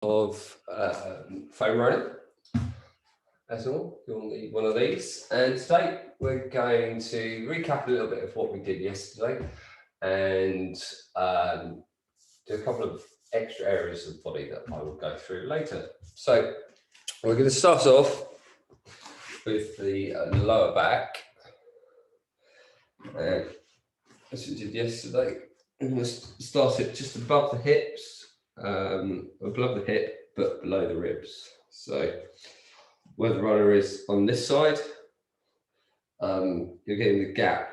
of foam rolling. As all, you'll need one of these. And today we're going to recap a little bit of what we did yesterday and do a couple of extra areas of the body that I will go through later. So we're going to start off with the lower back. And as we did yesterday, I'm going to start it just above the hips, above the hip, but below the ribs. So where the runner is on this side, you're getting the gap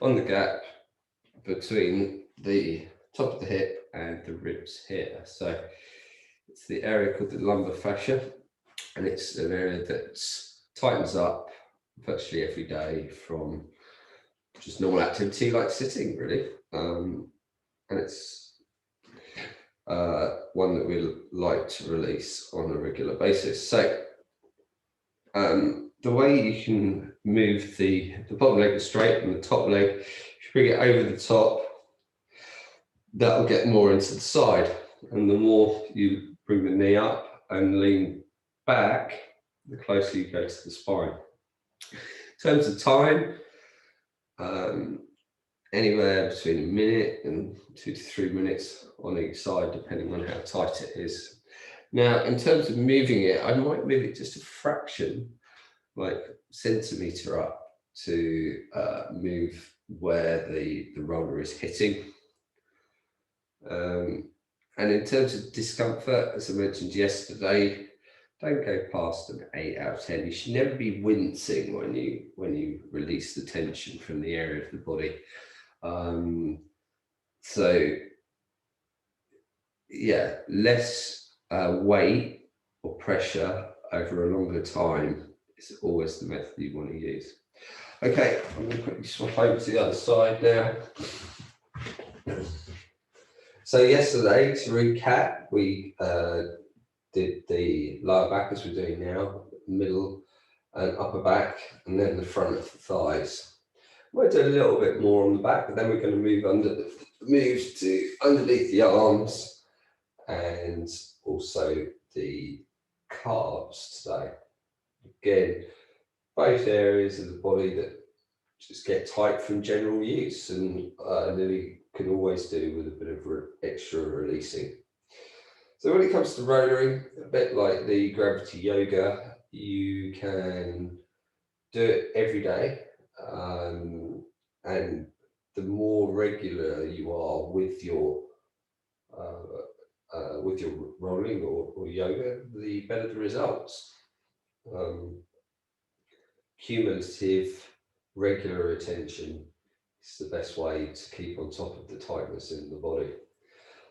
on the gap between the top of the hip and the ribs here. So it's the area called the lumbar fascia, and it's an area that tightens up virtually every day from just normal activity like sitting, really. And it's one that we like to release on a regular basis. So the way you can move the bottom leg is straight and the top leg, if you bring it over the top, that'll get more into the side. And the more you bring the knee up and lean back, the closer you go to the spine. In terms of time, anywhere between a minute and 2 to 3 minutes on each side, depending on how tight it is. Now, in terms of moving it, I might move it just a fraction, like centimetre up, to move where the roller is hitting. And in terms of discomfort, as I mentioned yesterday, don't go past an 8 out of 10. You should never be wincing when you release the tension from the area of the body. So yeah, less weight or pressure over a longer time is always the method you want to use. Okay, I'm going to quickly swap over to the other side now. So yesterday, to recap, we did the lower back as we're doing now, middle and upper back, and then the front of the thighs. We'll do a little bit more on the back, but then we're going to move to underneath the arms and also the calves today. Again, both areas of the body that just get tight from general use and nearly can always do with a bit of extra releasing. So when it comes to rollering, a bit like the gravity yoga, you can do it every day. And the more regular you are with your rolling or yoga, the better the results. Cumulative, regular attention is the best way to keep on top of the tightness in the body.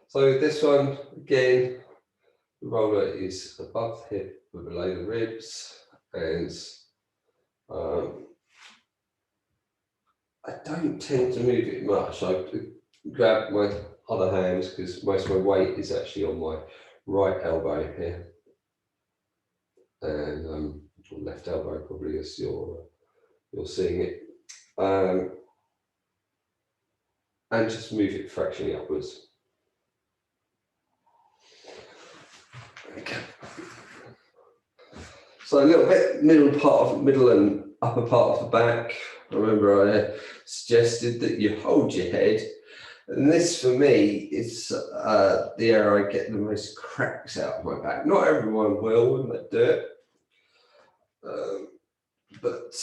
So this one, again, the roller is above the hip but below the ribs, and I don't tend to move it much. I grab my other hand because most of my weight is actually on my right elbow here, and left elbow probably as you're seeing it, and just move it fractionally upwards. Okay. So a little bit middle and upper part of the back. Remember I suggested that you hold your head, and this for me is the area I get the most cracks out of my back. Not everyone will when they do it, but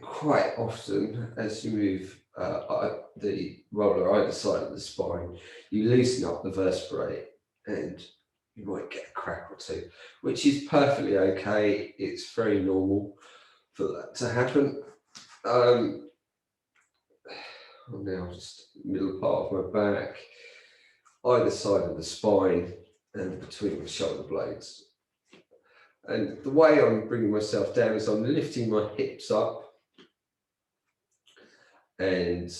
quite often as you move the roller either side of the spine, you loosen up the vertebrae and you might get a crack or two, which is perfectly okay. It's very normal for that to happen. Now just middle part of my back, either side of the spine and between the shoulder blades. And the way I'm bringing myself down is I'm lifting my hips up and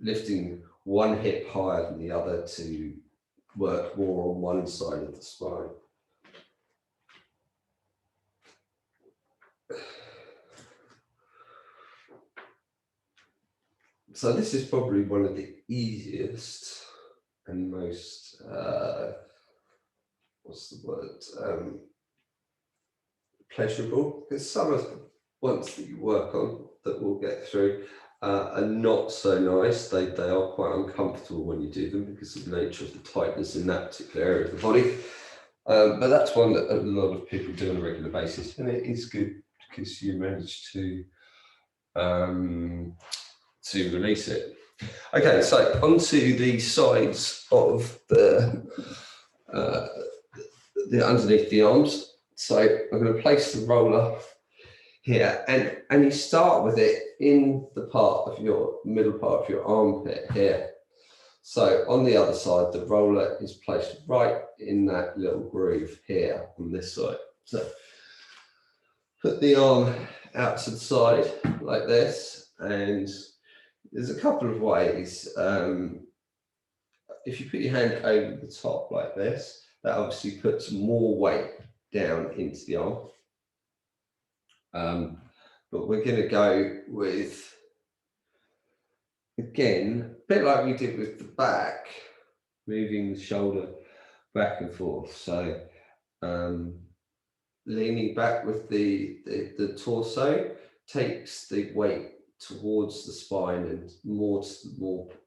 lifting one hip higher than the other to work more on one side of the spine. So this is probably one of the easiest and most, what's the word, pleasurable, because some of the ones that you work on that we'll get through are not so nice. They are quite uncomfortable when you do them because of the nature of the tightness in that particular area of the body. But that's one that a lot of people do on a regular basis, and it is good because you manage to release it. Okay, so onto the sides of the underneath the arms. So I'm going to place the roller here, and you start with it in the part of your middle part of your armpit here. So on the other side, the roller is placed right in that little groove here on this side. So put the arm out to the side like this, and there's a couple of ways. If you put your hand over the top like this, that obviously puts more weight down into the arm. But we're going to go with, again, a bit like we did with the back, moving the shoulder back and forth. So leaning back with the torso takes the weight towards the spine and more to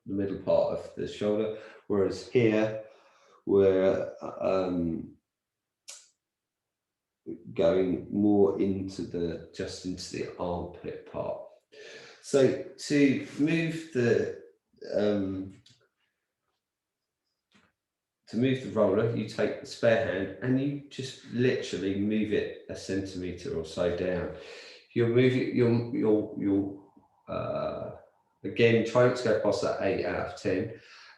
the middle part of the shoulder, whereas here we're going more into the armpit part. So to move the roller, you take the spare hand and you just literally move it a centimetre or so down. You'll move it, you'll again try not to go past that 8 out of 10,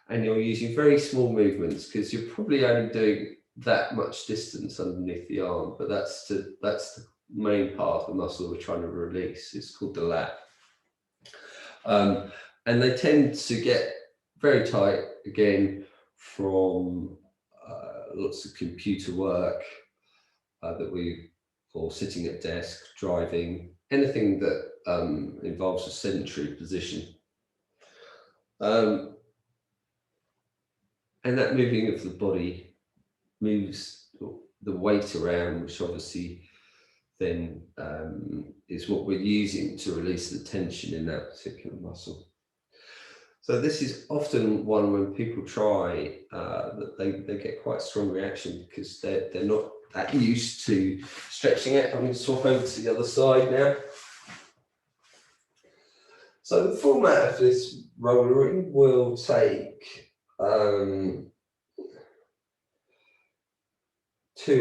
and you're using very small movements because you're probably only doing that much distance underneath the arm, but that's the main part of the muscle we're trying to release. It's called the lat. And they tend to get very tight, again, from lots of computer work or sitting at desk, driving, anything that involves a sedentary position. And that moving of the body moves the weight around, which obviously then is what we're using to release the tension in that particular muscle. So this is often one when people try that they get quite a strong reaction because they're not that used to stretching it. I'm going to swap over to the other side now. So the format of this rollering will take 2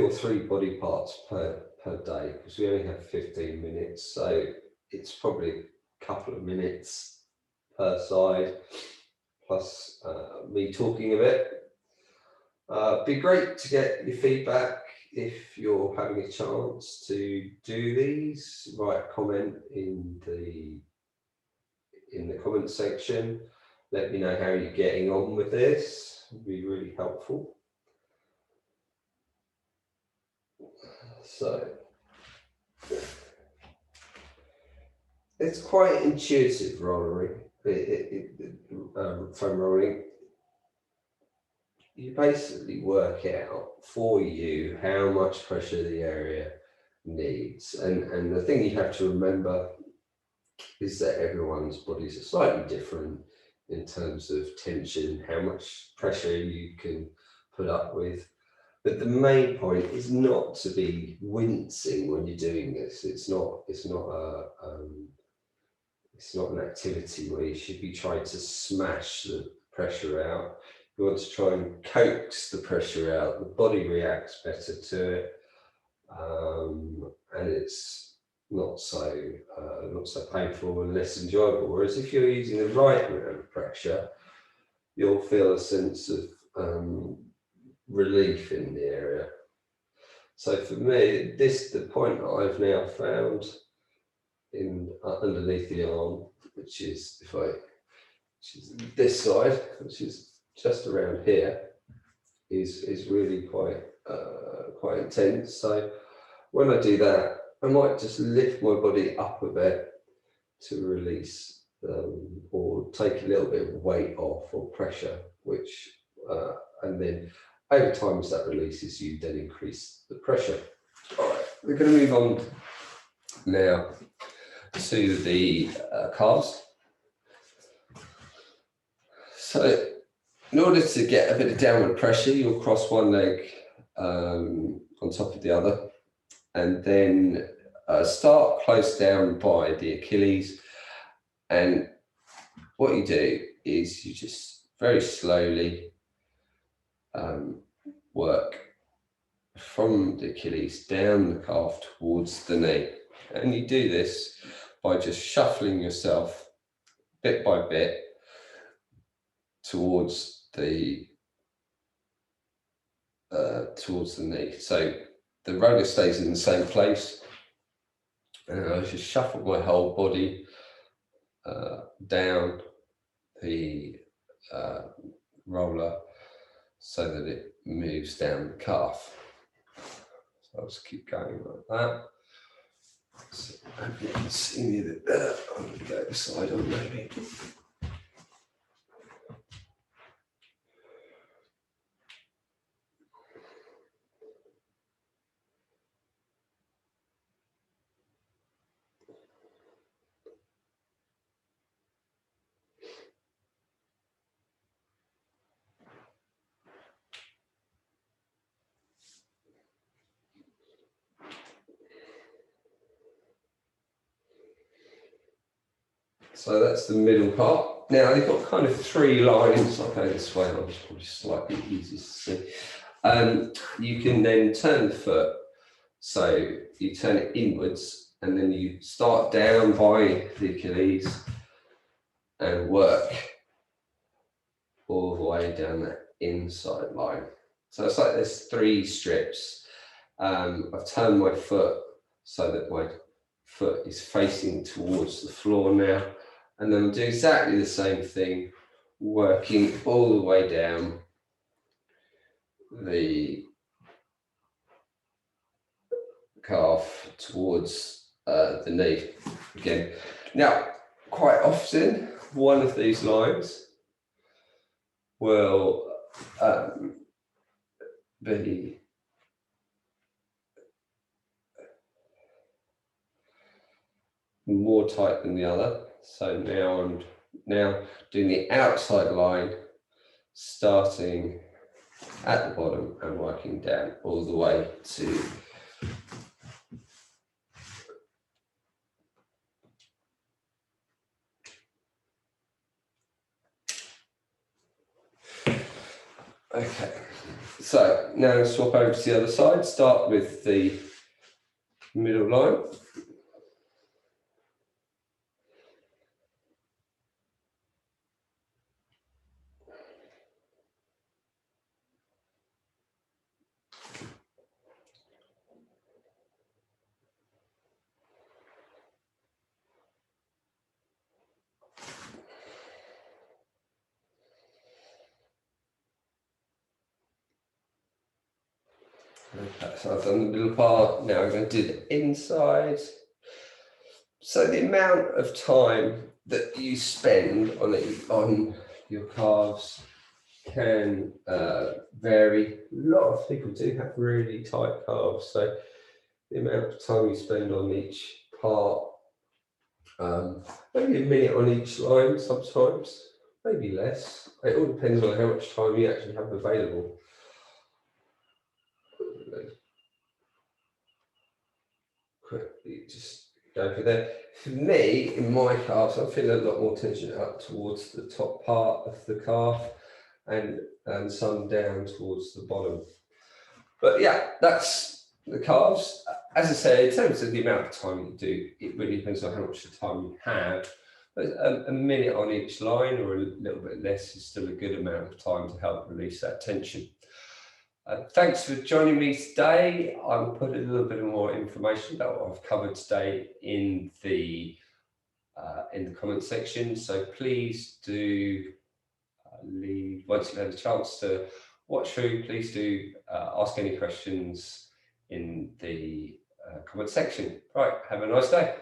or 3 body parts per day, because we only have 15 minutes, so it's probably a couple of minutes per side, plus me talking a bit. Be great to get your feedback if you're having a chance to do these. Write a comment in the comment section. Let me know how you're getting on with this. It'd be really helpful. So it's quite intuitive rollering, foam rolling. You basically work out for you how much pressure the area needs. And the thing you have to remember is that everyone's bodies are slightly different in terms of tension, how much pressure you can put up with. But the main point is not to be wincing when you're doing this. It's not an activity where you should be trying to smash the pressure out. You want to try and coax the pressure out. The body reacts better to it, and it's not so painful and less enjoyable. Whereas if you're using the right amount of pressure, you'll feel a sense of relief in the area. So for me, the point that I've now found in underneath the arm, which is this side, which is just around here, is really quite intense. So when I do that, I might just lift my body up a bit to release or take a little bit of weight off or pressure, which and then over time as that releases, you then increase the pressure. All right, we're going to move on now to the calves. So in order to get a bit of downward pressure, you'll cross one leg on top of the other, and then start close down by the Achilles. And what you do is you just very slowly work from the Achilles down the calf towards the knee. And you do this by just shuffling yourself bit by bit towards the knee. So the roller stays in the same place, and I just shuffle my whole body down the roller so that it moves down the calf. So I'll just keep going like that. So hope you can see me a bit better. I'm going to go the side on maybe. So that's the middle part. Now you've got kind of three lines. I'll go this way, I'll just probably slightly easier to see. You can then turn the foot. So you turn it inwards and then you start down by the Achilles and work all the way down that inside line. So it's like there's three strips. I've turned my foot so that my foot is facing towards the floor now. And then I'll do exactly the same thing, working all the way down the calf towards the knee again. Now, quite often, one of these lines will be more tight than the other. So now I'm doing the outside line, starting at the bottom and working down all the way to okay. So now swap over to the other side, start with the middle line. Okay, so I've done the middle part, now I'm going to do the inside. So the amount of time that you spend on your calves can vary. A lot of people do have really tight calves, so the amount of time you spend on each part, maybe a minute on each line sometimes, maybe less. It all depends on how much time you actually have available. Quickly just go for there. For me, in my calves, I'm feeling a lot more tension up towards the top part of the calf and some down towards the bottom. But yeah, that's the calves. As I say, in terms of the amount of time you do, it really depends on how much time you have. But a minute on each line or a little bit less is still a good amount of time to help release that tension. Thanks for joining me today. I'll put a little bit more information about what I've covered today in the comment section. So please do leave, once you've had a chance to watch through, please do ask any questions in the comment section. Right, have a nice day.